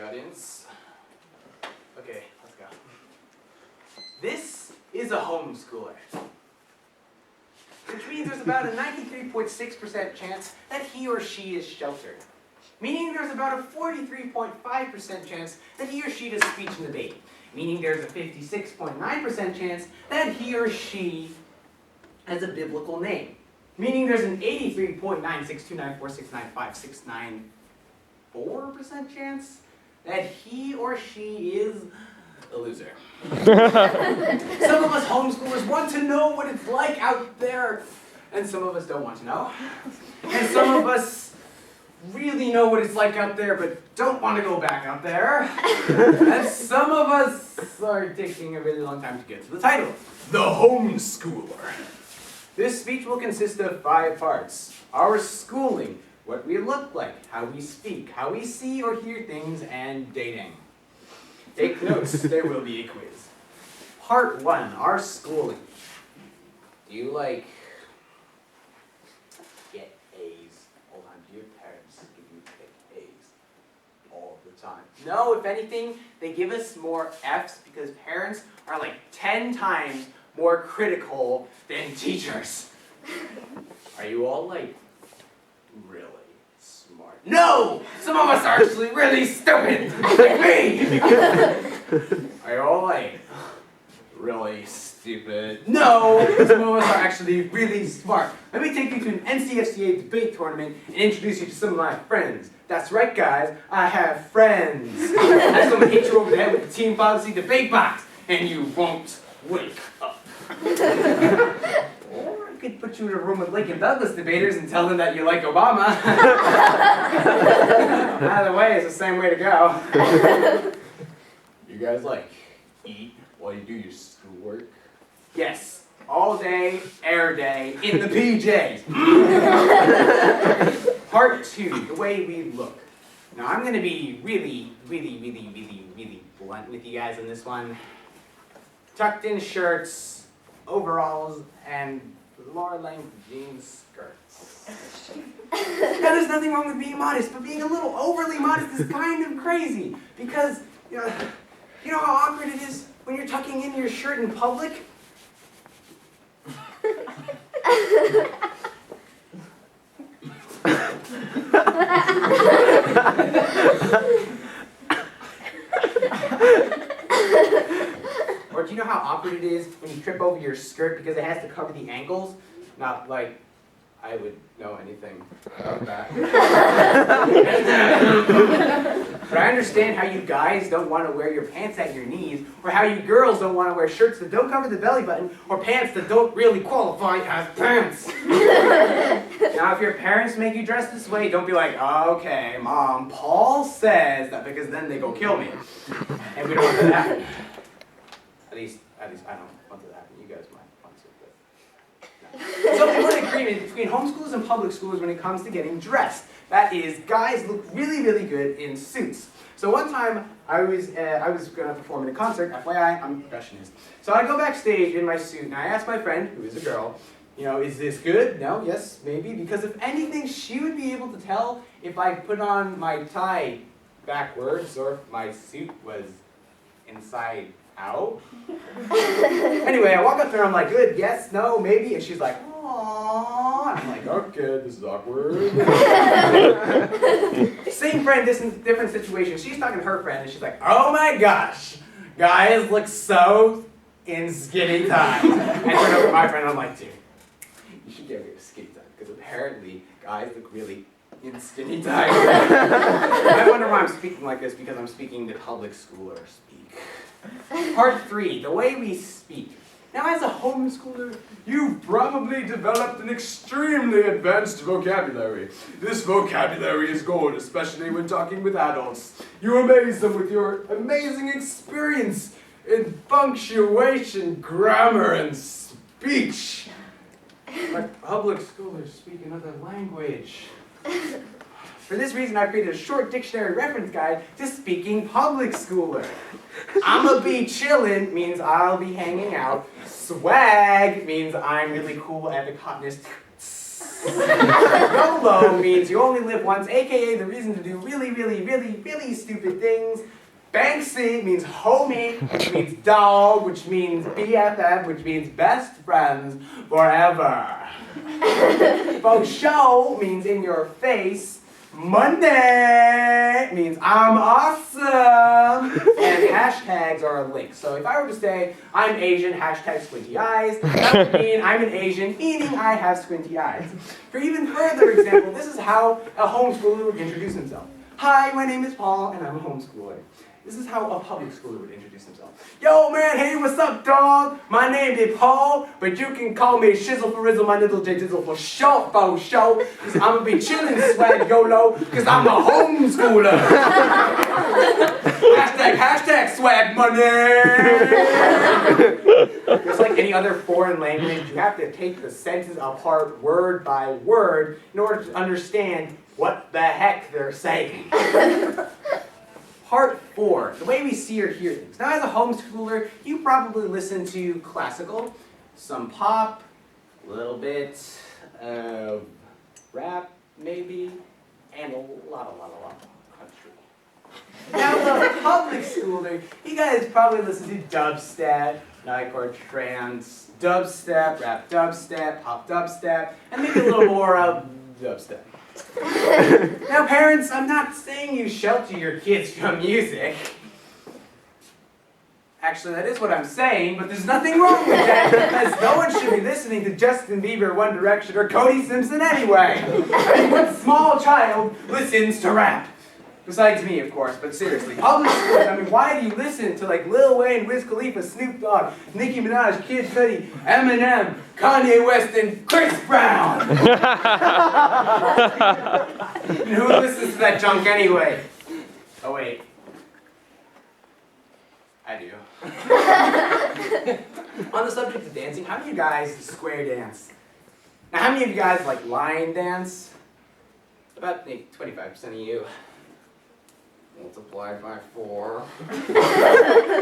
audience. Okay, let's go. This is a homeschooler, which means there's about a 93.6% chance that he or she is sheltered, meaning there's about a 43.5% chance that he or she does speech and debate, meaning there's a 56.9% chance that he or she has a biblical name, meaning there's an 83.96294695694% chance that he or she is a loser. Some of us homeschoolers want to know what it's like out there, and some of us don't want to know. And some of us really know what it's like out there, but don't want to go back out there. And some of us are taking a really long time to get to the title, The Homeschooler. This speech will consist of 5 parts. Our schooling, what we look like, how we speak, how we see or hear things, and dating. Take notes, there will be a quiz. Part 1, our schooling. Do you get A's all the time? Do your parents give you A's all the time? No, if anything, they give us more F's because parents are like 10 times more critical than teachers. Are you all really smart? No! Some of us are actually really stupid, like me! Are you all really stupid? No! Some of us are actually really smart. Let me take you to an NCFCA debate tournament and introduce you to some of my friends. That's right, guys, I have friends. I'm gonna hit you over the head with the team policy debate box, and you won't wake up. Or I could put you in a room with Lincoln Douglas debaters and tell them that you like Obama. Either way, it's the same way to go. You guys eat while you do your schoolwork? Yes, all day, air day, in the PJs. Part 2, the way we look. Now I'm gonna be really blunt with you guys on this one. Tucked in shirts, overalls, and lower length jean skirts. Now there's nothing wrong with being modest, but being a little overly modest is kind of crazy because you know how awkward it is when you're tucking in your shirt in public? Or do you know how awkward it is when you trip over your skirt because it has to cover the ankles? Not like I would know anything about that. But I understand how you guys don't want to wear your pants at your knees, or how you girls don't want to wear shirts that don't cover the belly button, or pants that don't really qualify as pants. Now, if your parents make you dress this way, don't be like, okay, Mom, Paul says that, because then they go kill me. And we don't want that to happen. At least I don't want that to happen. You guys might want to, but no. So we're in agreement between homeschoolers and public schools when it comes to getting dressed. That is, guys look really good in suits. So one time I was going to perform in a concert. FYI, I'm a percussionist. So I go backstage in my suit and I ask my friend, who is a girl, is this good? No? Yes? Maybe? Because if anything, she would be able to tell if I put on my tie backwards or if my suit was inside out. Anyway, I walk up to her, I'm like, good, yes, no, maybe, and she's like, aww. I'm like, okay, this is awkward. Same friend, different situation. She's talking to her friend, and she's like, oh my gosh, guys look so in skinny ties. And I turn over to my friend, and I'm like, dude, you should get rid of skinny ties, because apparently guys look really in skinny ties. I wonder why I'm speaking like this, because I'm speaking the public schooler speak. Part 3, the way we speak. Now, as a homeschooler, you've probably developed an extremely advanced vocabulary. This vocabulary is gold, especially when talking with adults. You amaze them with your amazing experience in punctuation, grammar, and speech. But public schoolers speak another language. For this reason, I've created a short dictionary reference guide to speaking public schooler. I'ma be chillin' means I'll be hanging out. Swag means I'm really cool, epic hotness. YOLO means you only live once, aka the reason to do really, really, really, really stupid things. Banksy means homie, which means dog, which means BFF, which means best friends forever. Faux show means in your face. Monday means I'm awesome. And hashtags are a link. So if I were to say I'm Asian, hashtag squinty eyes, that would mean I'm an Asian, meaning I have squinty eyes. For even further example, this is how a homeschooler would introduce himself. Hi, my name is Paul, and I'm a homeschooler. This is how a public schooler would introduce himself. Yo, man, hey, what's up, dog? My name is Paul, but you can call me Shizzle for Rizzle, my little J Dizzle for short, for show. Cause I'm gonna be chillin' swag YOLO, cause I'm a homeschooler. hashtag swag money. Just like any other foreign language, you have to take the sentence apart word by word in order to understand what the heck they're saying. Part 4, the way we see or hear things. Now, as a homeschooler, you probably listen to classical, some pop, a little bit of rap, maybe, and a lot of country. Now, as a public schooler, you guys probably listen to dubstep, nightcore trance, dubstep, rap dubstep, pop dubstep, and maybe a little more of dubstep. Now, parents, I'm not saying you shelter your kids from music. Actually, that is what I'm saying, but there's nothing wrong with that, because no one should be listening to Justin Bieber, One Direction, or Cody Simpson anyway. I mean, what small child listens to rap? Besides me, of course, but seriously. Public schools, I mean, why do you listen to like Lil Wayne, Wiz Khalifa, Snoop Dogg, Nicki Minaj, Kid Cudi, Eminem, Kanye West, and Chris Brown? And who listens to that junk anyway? Oh wait. I do. On the subject of dancing, how many of you guys square dance? Now, how many of you guys like line dance? About maybe 25% of you. Multiplied by 4.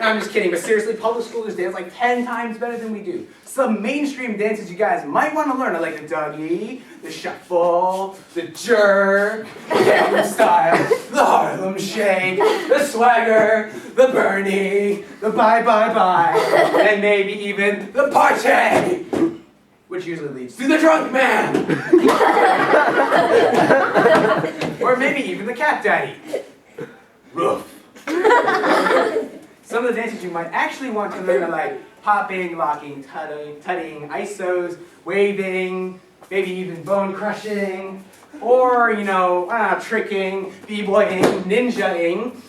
I'm just kidding, but seriously, public schoolers dance like 10 times better than we do. Some mainstream dances you guys might want to learn are like the Dougie, the Shuffle, the Jerk, the Gangnam Style, the Harlem Shake, the Swagger, the Bernie, the Bye Bye Bye, and maybe even the Party, which usually leads to the Drunk Man. Or maybe even the Cat Daddy. Roof. Some of the dances you might actually want to learn are like popping, locking, tutting, isos, waving, maybe even bone crushing, or, you know, tricking, b-boying, ninja-ing.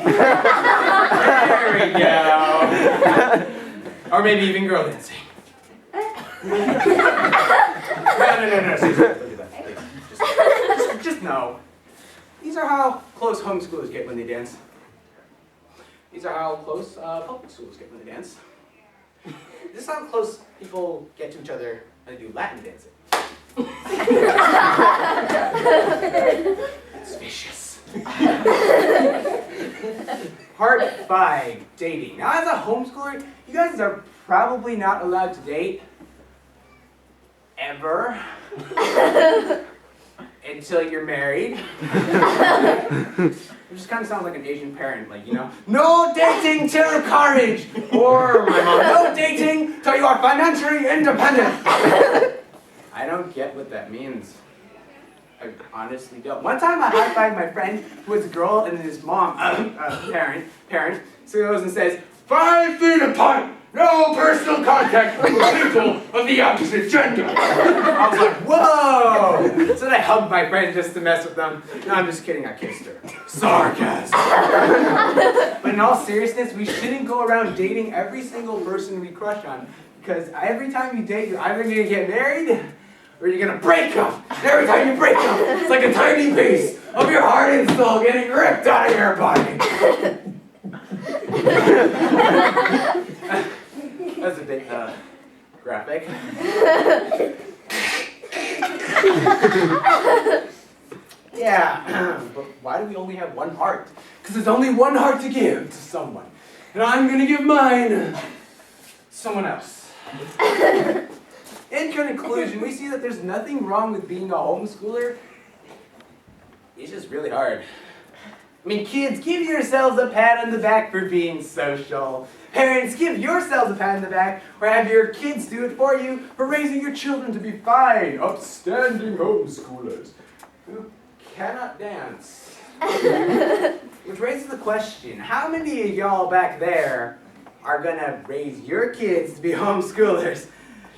There we go. Or maybe even girl dancing. No, seriously. Just know, these are how close homeschoolers get when they dance. These are how close public schools get when they dance. This is how close people get to each other when they do Latin dancing. It's vicious. Part 5, dating. Now, as a homeschooler, you guys are probably not allowed to date ever. Until you're married. It just kind of sounds like an Asian parent, like, you know, no dating till college, or my mom, no dating till you are financially independent. I don't get what that means. I honestly don't. One time I high-fived my friend who was a girl, and his mom, parent, so he goes and says, 5 feet apart. No personal contact with people of the opposite gender. I was like, whoa! So then I hugged my friend just to mess with them. No, I'm just kidding, I kissed her. Sarcasm. But in all seriousness, we shouldn't go around dating every single person we crush on, because every time you date, you're either going to get married, or you're going to break up. And every time you break up, it's like a tiny piece of your heart and soul getting ripped out of your body. That's a bit graphic. Yeah, but why do we only have one heart? Because there's only one heart to give to someone. And I'm going to give mine to someone else. In conclusion, we see that there's nothing wrong with being a homeschooler. It's just really hard. I mean, kids, give yourselves a pat on the back for being social. Parents, give yourselves a pat on the back, or have your kids do it for you, for raising your children to be fine, upstanding homeschoolers who cannot dance. Which raises the question, how many of y'all back there are gonna raise your kids to be homeschoolers?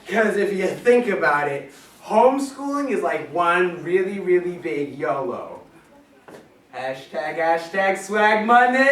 Because if you think about it, homeschooling is like one really, really big YOLO. Hashtag swag money!